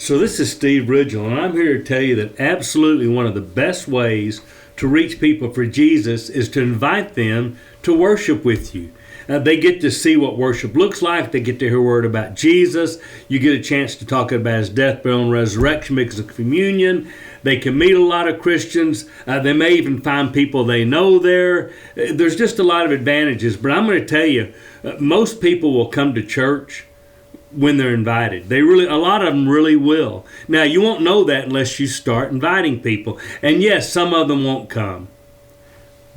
So this is Steve Ridgell, and I'm here to tell you that absolutely one of the best ways to reach people for Jesus is to invite them to worship with you. They get to see what worship looks like. They get to hear a word about Jesus. You get a chance to talk about his death, burial, and resurrection because of communion. They can meet a lot of Christians. They may even find people they know there. There's just a lot of advantages. But I'm going to tell you, most people will come to church when they're invited. A lot of them really will. Now, you won't know that unless you start inviting people. And yes, some of them won't come,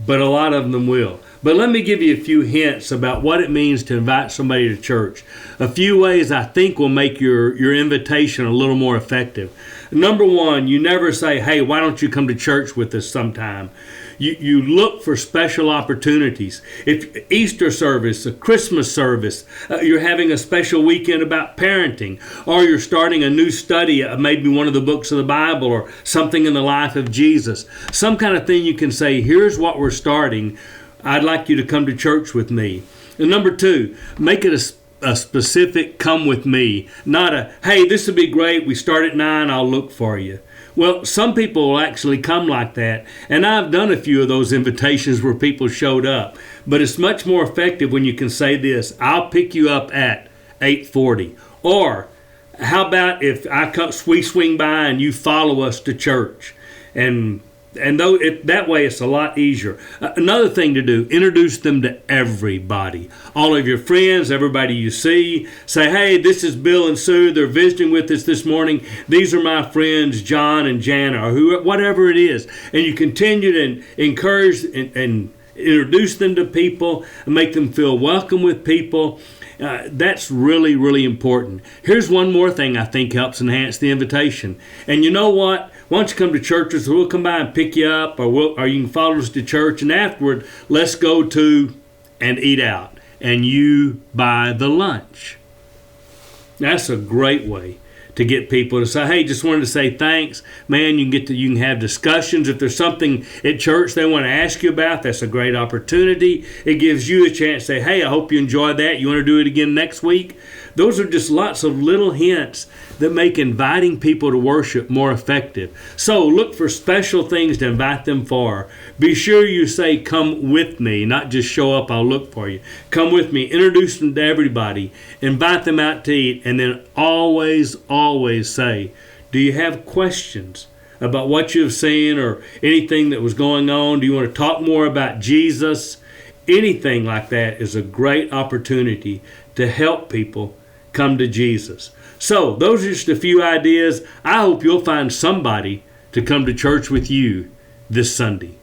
but a lot of them will. But let me give you a few hints about what it means to invite somebody to church. A few ways I think will make your invitation a little more effective. Number one, you never say, hey, why don't you come to church with us sometime? You look for special opportunities. If Easter service, a Christmas service, you're having a special weekend about parenting, or you're starting a new study, maybe one of the books of the Bible or something in the life of Jesus. Some kind of thing you can say, here's what we're starting. I'd like you to come to church with me. And number two, make it a specific come with me, not a, hey, this would be great. We start at 9, I'll look for you. Well, some people will actually come like that, and I've done a few of those invitations where people showed up. But it's much more effective when you can say this, I'll pick you up at 8:40. Or how about if we swing by and you follow us to church? And that way it's a lot easier. Another thing to do, introduce them to everybody. All of your friends, everybody you see. Say, hey, this is Bill and Sue. They're visiting with us this morning. These are my friends, John and Jana, or whatever it is. And you continue to encourage and introduce them to people and make them feel welcome with people. That's really, really important. Here's one more thing I think helps enhance the invitation. And you know what? Why don't you come to churches? We'll come by and pick you up, or you can follow us to church. And afterward, let's go to and eat out. And you buy the lunch. That's a great way to get people to say, hey, just wanted to say thanks. Man, you can have discussions. If there's something at church they want to ask you about, that's a great opportunity. It gives you a chance to say, hey, I hope you enjoyed that. You want to do it again next week? Those are just lots of little hints that make inviting people to worship more effective. So look for special things to invite them for. Be sure you say, come with me, not just show up, I'll look for you. Come with me, introduce them to everybody, invite them out to eat, and then always say, do you have questions about what you've seen or anything that was going on? Do you want to talk more about Jesus? Anything like that is a great opportunity to help people come to Jesus. So those are just a few ideas. I hope you'll find somebody to come to church with you this Sunday.